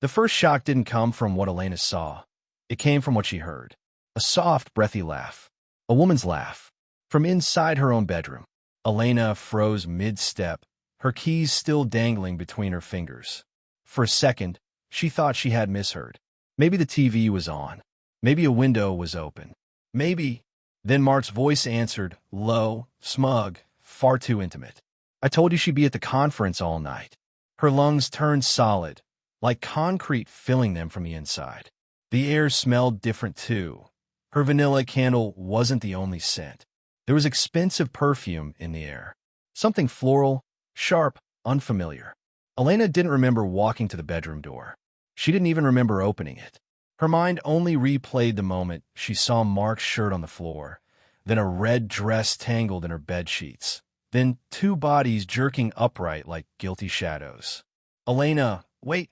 The first shock didn't come from what Elena saw. It came from what she heard. A soft, breathy laugh. A woman's laugh. From inside her own bedroom. Elena froze mid-step, her keys still dangling between her fingers. For a second, she thought she had misheard. Maybe the TV was on. Maybe a window was open. Maybe. Then Mark's voice answered, low, smug, far too intimate. I told you she'd be at the conference all night. Her lungs turned solid, like concrete filling them from the inside. The air smelled different too. Her vanilla candle wasn't the only scent. There was expensive perfume in the air. Something floral, sharp, unfamiliar. Elena didn't remember walking to the bedroom door. She didn't even remember opening it. Her mind only replayed the moment she saw Mark's shirt on the floor, then a red dress tangled in her bedsheets, then two bodies jerking upright like guilty shadows. Elena, wait,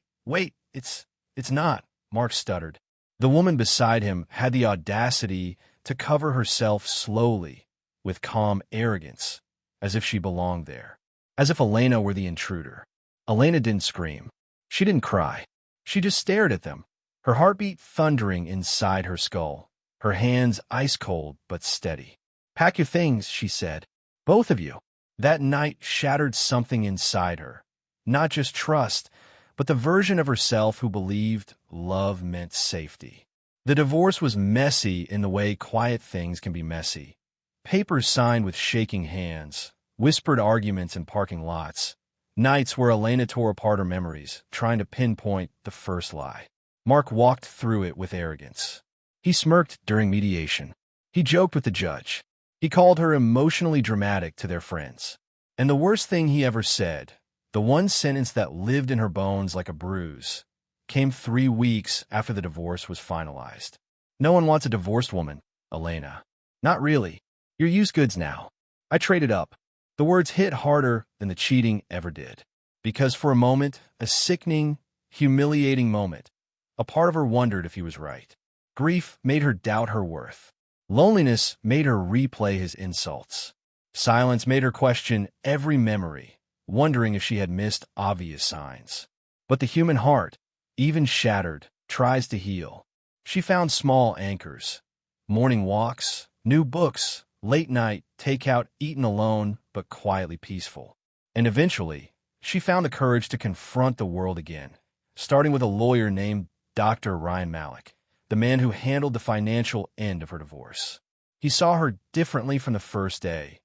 it's not, Mark stuttered. The woman beside him had the audacity to cover herself slowly, with calm arrogance, as if she belonged there, as if Elena were the intruder. Elena didn't scream. She didn't cry. She just stared at them, her heartbeat thundering inside her skull, her hands ice-cold but steady. Pack your things, she said. Both of you. That night shattered something inside her. Not just trust, but the version of herself who believed love meant safety. The divorce was messy in the way quiet things can be messy. Papers signed with shaking hands, whispered arguments in parking lots, nights where Elena tore apart her memories, trying to pinpoint the first lie. Mark walked through it with arrogance. He smirked during mediation. He joked with the judge. He called her emotionally dramatic to their friends. And the worst thing he ever said, the one sentence that lived in her bones like a bruise, came 3 weeks after the divorce was finalized. No one wants a divorced woman, Elena. Not really. You're used goods now. I traded up. The words hit harder than the cheating ever did. Because for a moment, a sickening, humiliating moment, a part of her wondered if he was right. Grief made her doubt her worth. Loneliness made her replay his insults. Silence made her question every memory, wondering if she had missed obvious signs. But the human heart, even shattered, tries to heal. She found small anchors. Morning walks, new books, late night, takeout, eaten alone, but quietly peaceful. And eventually, she found the courage to confront the world again, starting with a lawyer named Dr. Ryan Malik, the man who handled the financial end of her divorce. He saw her differently from the first day,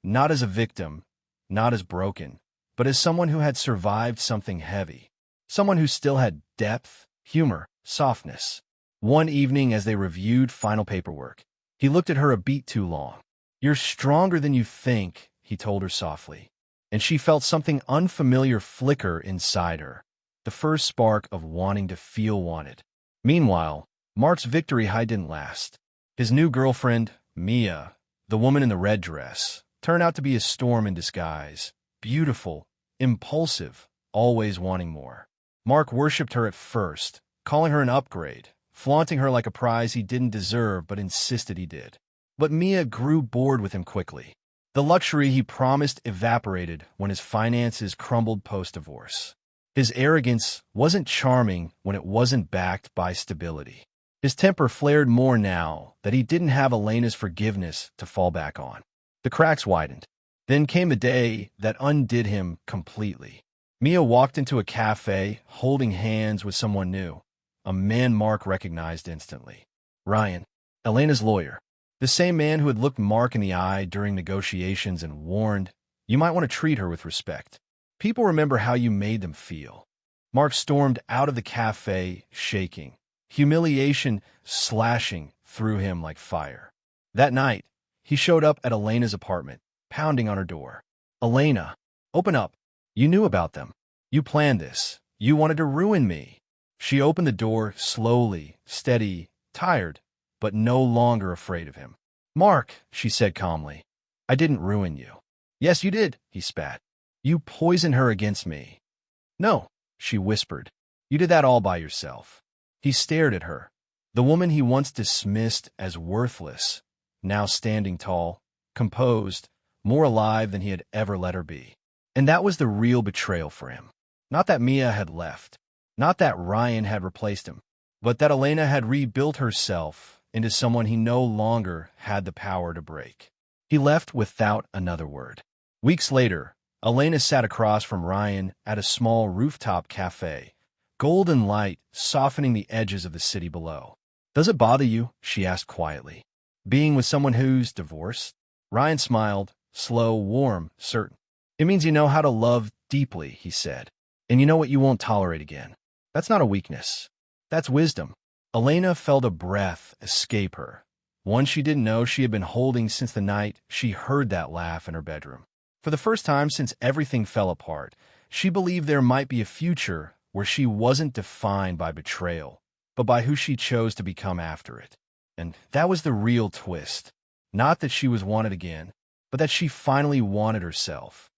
not as a victim, not as broken, but as someone who had survived something heavy, someone who still had depth, humor, softness. One evening as they reviewed final paperwork, he looked at her a beat too long. You're stronger than you think, he told her softly, and she felt something unfamiliar flicker inside her, the first spark of wanting to feel wanted. Meanwhile, Mark's victory high didn't last. His new girlfriend, Mia, the woman in the red dress, turned out to be a storm in disguise, beautiful, impulsive, always wanting more. Mark worshipped her at first, calling her an upgrade, flaunting her like a prize he didn't deserve but insisted he did. But Mia grew bored with him quickly. The luxury he promised evaporated when his finances crumbled post-divorce. His arrogance wasn't charming when it wasn't backed by stability. His temper flared more now that he didn't have Elena's forgiveness to fall back on. The cracks widened. Then came a day that undid him completely. Mia walked into a cafe holding hands with someone new, a man Mark recognized instantly. Ryan, Elena's lawyer. The same man who had looked Mark in the eye during negotiations and warned, you might want to treat her with respect. People remember how you made them feel. Mark stormed out of the cafe, shaking, humiliation slashing through him like fire. That night, he showed up at Elena's apartment, pounding on her door. Elena, open up. You knew about them. You planned this. You wanted to ruin me. She opened the door slowly, steady, tired, but no longer afraid of him. Mark, she said calmly, I didn't ruin you. Yes, you did, he spat. You poisoned her against me. No, she whispered. You did that all by yourself. He stared at her, the woman he once dismissed as worthless, now standing tall, composed, more alive than he had ever let her be. And that was the real betrayal for him. Not that Mia had left. Not that Ryan had replaced him, but that Elena had rebuilt herself into someone he no longer had the power to break. He left without another word. Weeks later, Elena sat across from Ryan at a small rooftop cafe, golden light softening the edges of the city below. "Does it bother you?" she asked quietly. "Being with someone who's divorced?" Ryan smiled, slow, warm, certain. "It means you know how to love deeply," he said, "and you know what you won't tolerate again. That's not a weakness. That's wisdom." Elena felt a breath escape her, one she didn't know she had been holding since the night she heard that laugh in her bedroom. For the first time since everything fell apart, she believed there might be a future where she wasn't defined by betrayal, but by who she chose to become after it. And that was the real twist. Not that she was wanted again, but that she finally wanted herself.